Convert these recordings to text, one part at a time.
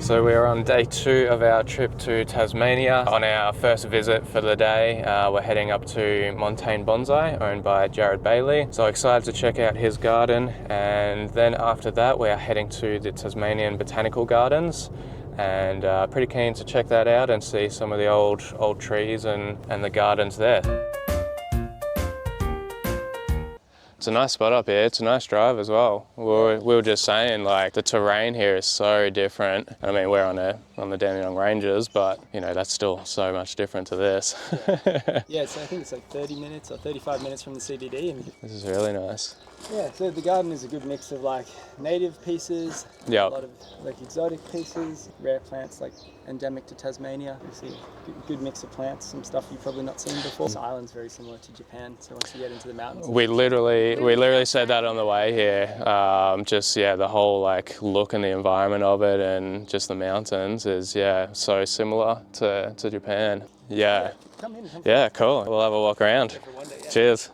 So we're on day 2 of our trip to Tasmania. On our first visit for the day, we're heading up to Montane Bonsai, owned by Jarryd Bailey. So excited to check out his garden, and then after that we're heading to the Tasmanian Botanical Gardens, and pretty keen to check that out and see some of the old trees and the gardens there. It's a nice spot up here. It's a nice drive as well. We were just saying, like, the terrain here is so different. I mean, we're on the Dandenong Ranges, but you know, that's still so much different to this. Yeah, so I think it's like 30 minutes or 35 minutes from the CBD. And this is really nice. yeah, so the garden is a good mix of like native pieces, a lot of like exotic pieces, rare plants like endemic to Tasmania. You see a good mix of plants, some stuff you've probably not seen before. This island's very similar to Japan, so once you get into the mountains. We literally said that on the way here. Just the whole like look and the environment of it, and just the mountains is so similar to Japan. Yeah. Come in. Yeah, cool. We'll have a walk around. Cheers.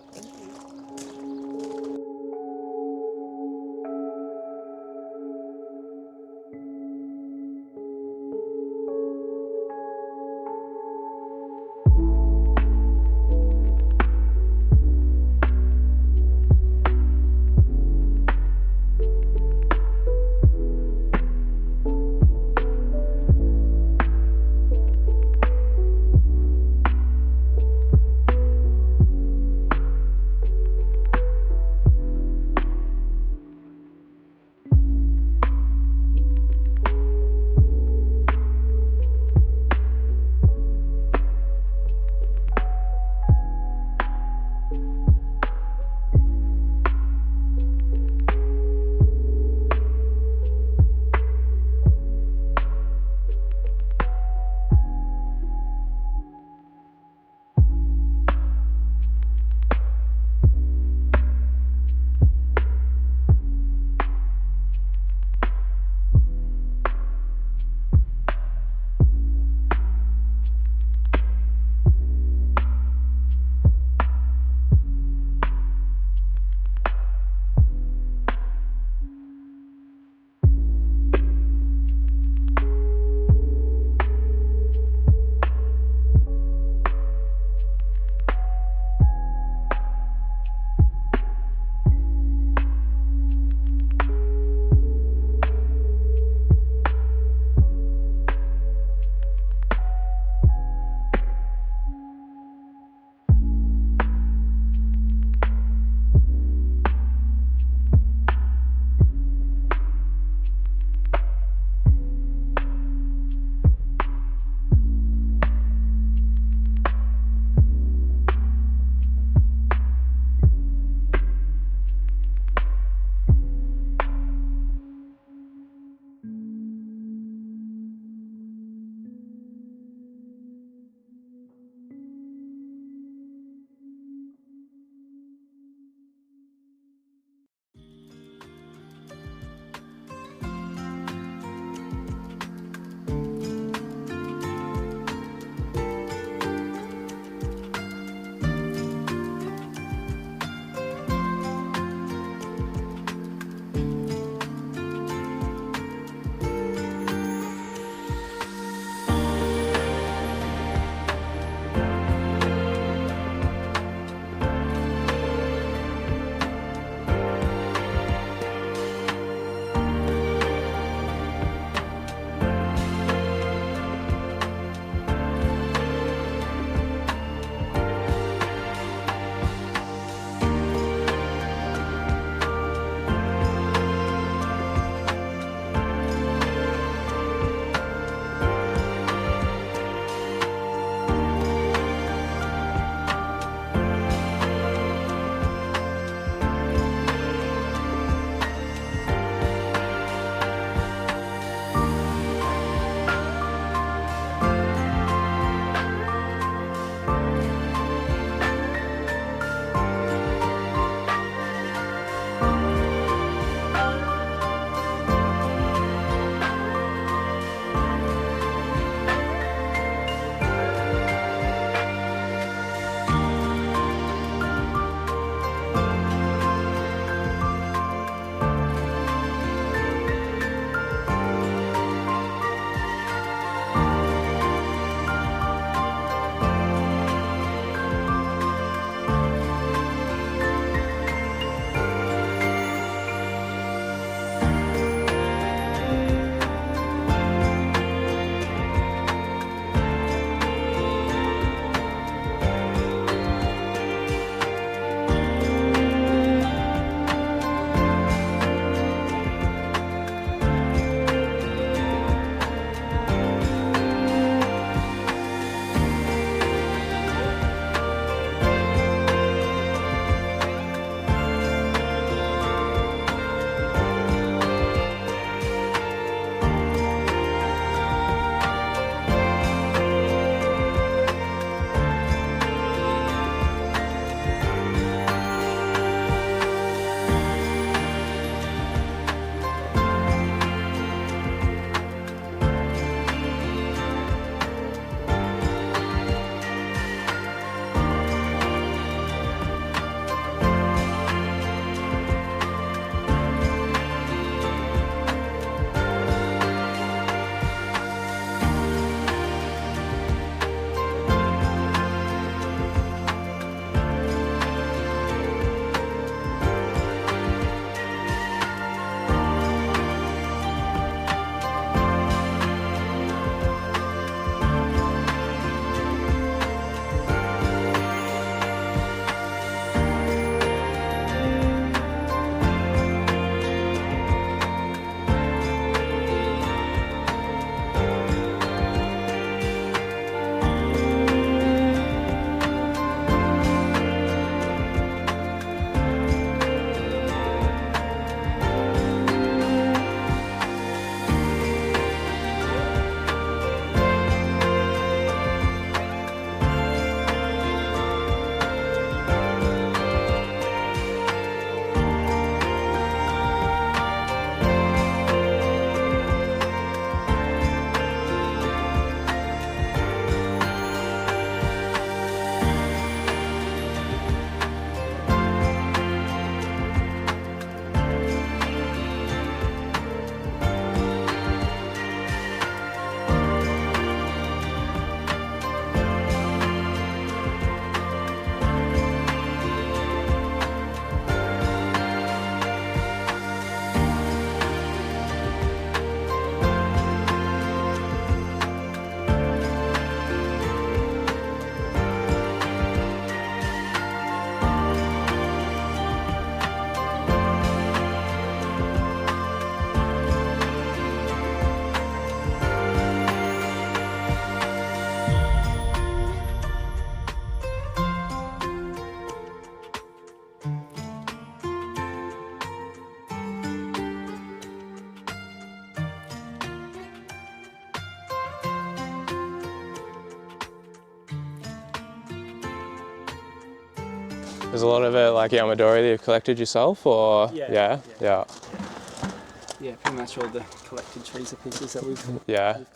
There's a lot of it like Yamadori that you've collected yourself, or yeah. Yeah, pretty much all the collected trees are pieces that we've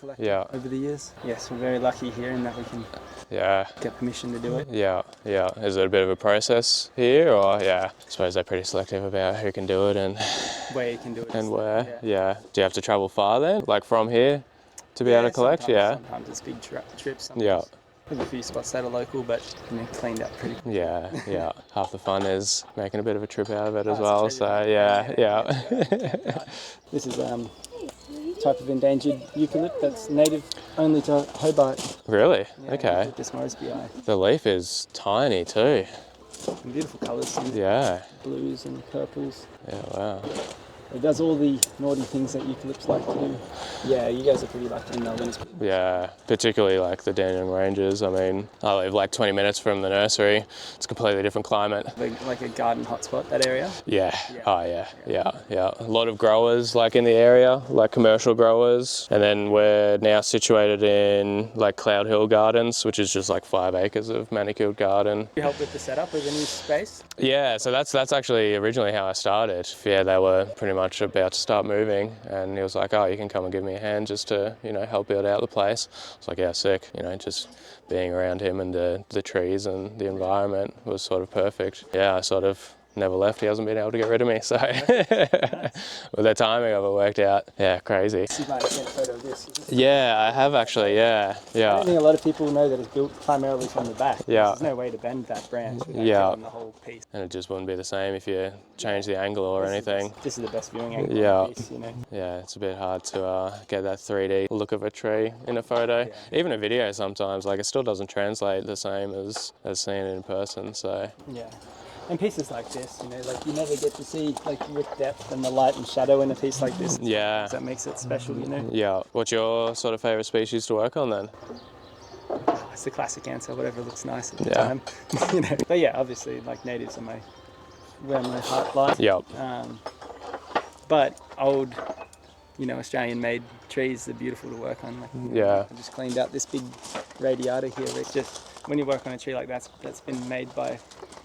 collected over the years. Yes, we're very lucky here in that we can get permission to do it. Yeah. Is it a bit of a process here, or I suppose they're pretty selective about who can do it and where you can do it and where. Yeah. Do you have to travel far then, like from here, to be able to collect? Sometimes it's big trips. Sometimes. There's a few spots that are local, but cleaned up pretty quickly. Yeah. Half the fun is making a bit of a trip out of it as well. So yeah. This is type of endangered eucalypt that's native only to Hobart. Really? Yeah, Okay. The leaf is tiny too. And beautiful colours. Blues and purples. Yeah. Wow. It does all the naughty things that eucalypts like to do. Yeah, you guys are pretty lucky in Melbourne. Yeah, particularly like the Dandenong Ranges. I mean, I live like 20 minutes from the nursery. It's a completely different climate. Like a garden hotspot, that area? Yeah. A lot of growers like in the area, like commercial growers. And then we're now situated in like Cloud Hill Gardens, which is just like 5 acres of manicured garden. You help with the setup of the new space? Yeah, so that's actually originally how I started. Yeah, they were pretty much about to start moving, and he was like, oh, you can come and give me a hand just to, help build out the place. I was like, yeah, sick. Just being around him and the trees and the environment was sort of perfect. Yeah, I sort of never left. He hasn't been able to get rid of me, so with the timing of it worked out. Yeah, crazy. You might have seen a photo of this. Yeah, I have actually, yeah. I don't think a lot of people know that it's built primarily from the back. Yeah. There's no way to bend that branch without the whole piece. And it just wouldn't be the same if you change the angle or anything. This is the best viewing angle of the piece, Yeah, it's a bit hard to get that 3D look of a tree in a photo. Yeah. Even a video sometimes, like it still doesn't translate the same as seeing it in person, so. Yeah. And pieces like this, like you never get to see like with depth and the light and shadow in a piece like this. Yeah. That makes it special, Yeah. What's your sort of favourite species to work on then? It's the classic answer, whatever looks nice at the time. But yeah, obviously like natives are where my heart lies. Yep. But old, Australian-made trees are beautiful to work on. I just cleaned out this big radiata here. It's just when you work on a tree like that's been made by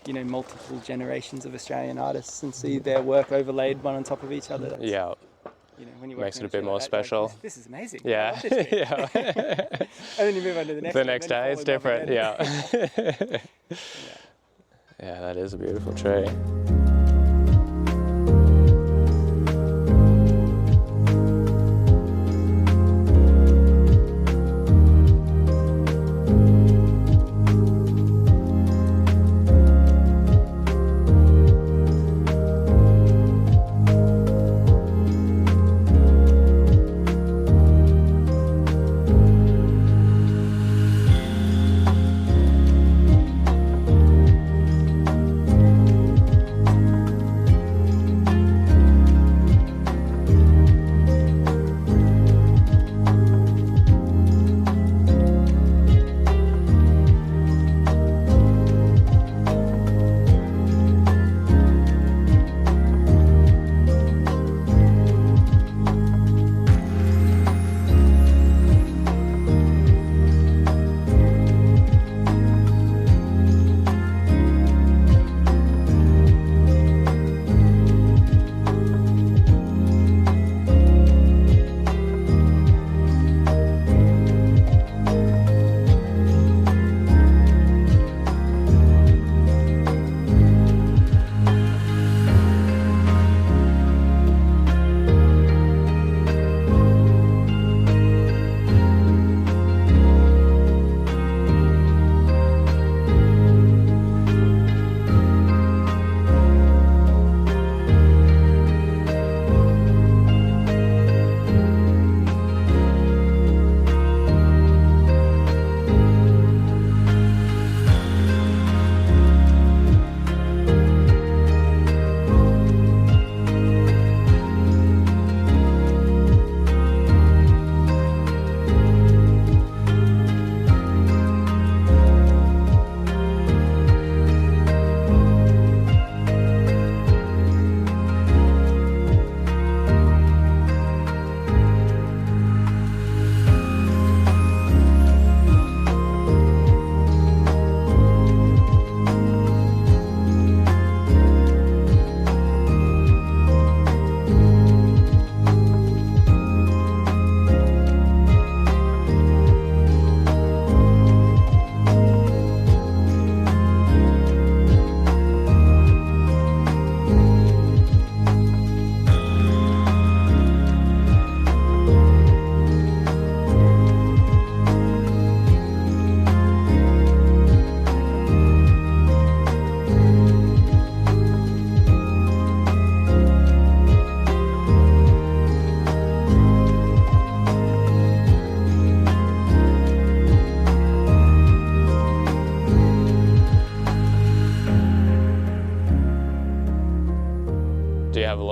multiple generations of Australian artists and see their work overlaid one on top of each other. When you makes it a bit more special. Like, this is amazing. Yeah. And then you move on to the next. The next day it's different. Yeah, that is a beautiful tree.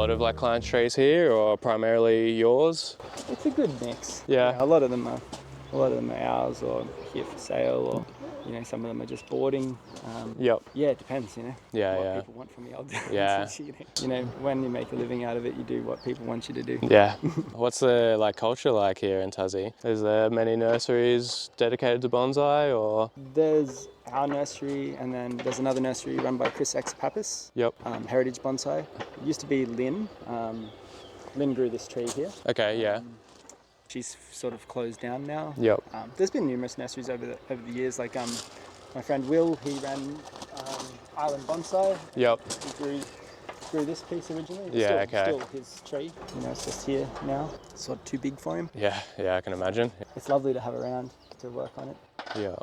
lot of like client trees here, or primarily yours? It's a good mix. Yeah. A lot of them are ours, or here for sale, or some of them are just boarding. Yep. Yeah, it depends, what Yeah. people want from me. I'll do. Yeah. When you make a living out of it, you do what people want you to do. Yeah. What's the culture like here in Tassie? Is there many nurseries dedicated to bonsai, or? There's our nursery, and then there's another nursery run by Chris Pappas. Yep. Heritage Bonsai. It used to be Lynn. Lynn grew this tree here. Okay. Yeah. She's sort of closed down now. Yep. There's been numerous nurseries over the years. Like my friend Will, he ran Island Bonsai. Yep. He grew this piece originally. Yeah. Still his tree. It's just here now. It's sort of too big for him. Yeah. Yeah. I can imagine. It's lovely to have around to work on it. Yeah.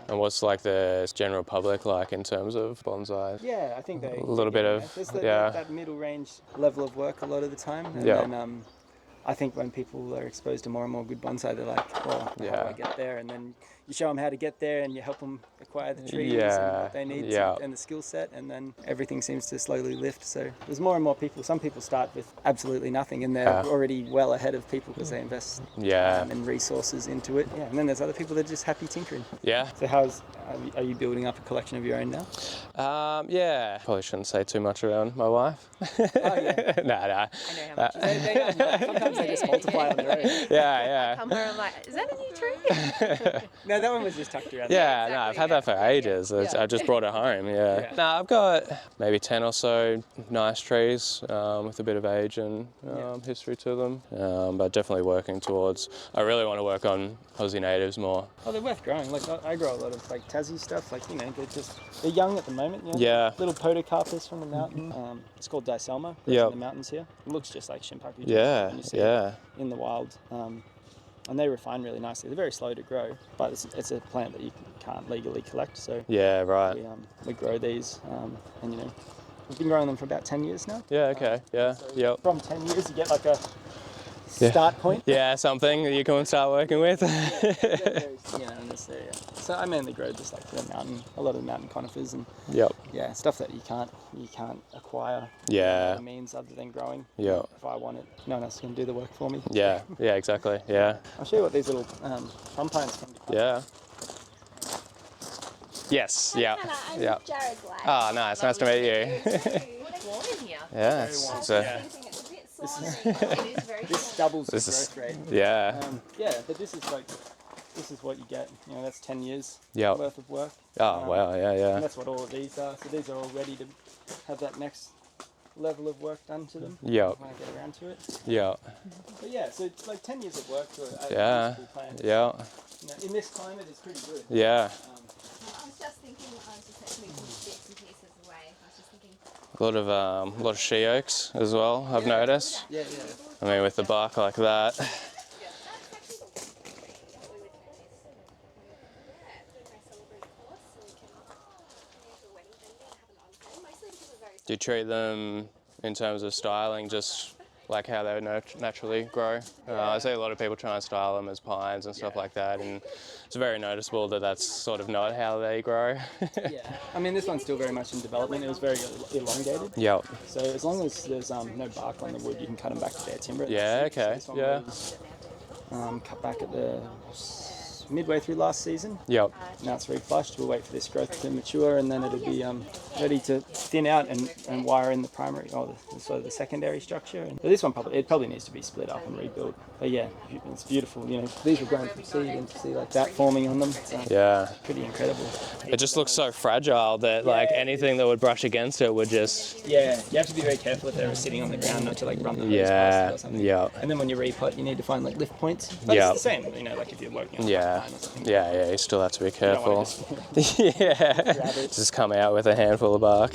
And what's the general public like in terms of bonsai? Yeah, I think a little bit of that middle range level of work a lot of the time. And then I think when people are exposed to more and more good bonsai, they're like, well, how do I get there? And then you show them how to get there, and you help them acquire the trees and what they need and the skill set, and then everything seems to slowly lift. So there's more and more people. Some people start with absolutely nothing, and they're already well ahead of people because they invest in resources into it. Yeah, and then there's other people that are just happy tinkering. Yeah. So are you building up a collection of your own now? Yeah. Probably shouldn't say too much around my wife. Oh, yeah. Nah. I know how much. Sometimes they just multiply on their own. Yeah. Come home, I'm like, is that a new tree? No, that one was just tucked around. Yeah, exactly, no, I've had that for ages. I just brought it home, yeah. No, I've got maybe 10 or so nice trees with a bit of age and history to them, but definitely working towards, I really want to work on Aussie natives more. Oh, they're worth growing. I grow a lot of Tassie stuff. They're young at the moment. Yeah. Little podocarpus from the mountain. It's called Diselma. Yeah. In the mountains here. It looks just like Shimpaku. Yeah, when you see it in the wild. And they refine really nicely. They're very slow to grow, but it's a plant that you can't legally collect. So yeah, right. We grow these, and we've been growing them for about 10 years now. Yeah, okay, So from 10 years, you get a start point. Yeah, something that you can start working with. So I mainly grow just a lot of the mountain conifers and stuff that you can't acquire. By means other than growing. Yeah. If I want it, no one else can do the work for me. Yeah, exactly. Yeah. I'll show you what these little pompines can become. Yeah. Yes. Hi, yeah. Hannah, I'm Yeah. Jarryd Bailey. Oh, nice to meet you. It's warm in here. Yeah. I was It's a, thinking it's a bit slightly. It is very This warm. doubles the growth rate. yeah. But this is what you get. That's 10 years Yep. worth of work. Oh, wow. And Yeah. that's what all of these are. So these are all ready to have that next level of work done to them. Yep. When I get around to it. Yeah. But yeah, so it's 10 years of work to a useful plant. Yeah. In this climate, it's pretty good. Yeah. I was just thinking, moving bits and pieces away. I was just thinking. A lot of she oaks as well, I've noticed. Yeah. I mean, with the bark like that. Do you treat them in terms of styling just like how they would naturally grow? I see a lot of people try and style them as pines and stuff like that, and it's very noticeable that that's sort of not how they grow. I mean, this one's still very much in development. It was very elongated. Yep. So as long as there's no bark on the wood, you can cut them back to bare timber. Yeah, okay, This one yeah. was, cut back at the midway through last season. Yep. Now it's reflushed. We'll wait for this growth to mature, and then it'll be ready to thin out and wire in the primary or the secondary structure. But this one probably needs to be split up and rebuilt. But yeah, it's beautiful. These were grown from seed, and to see that forming on them, it's pretty incredible. It just looks so fragile that anything that would brush against it would just. Yeah, you have to be very careful if they're sitting on the ground not to run the hose past it or something. Yeah. And then when you repot, you need to find lift points. But it's the same, like if you're working on a pine or something. Yeah, you still have to be You don't careful. wanna just grab it. Just come out with a handful of bark.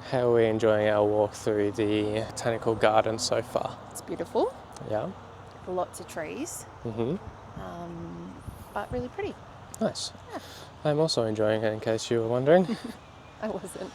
How are we enjoying our walk through the botanical gardens so far? It's beautiful. Yeah. Lots of trees, Mm-hmm. but really pretty. Nice. I'm also enjoying it, in case you were wondering. I wasn't.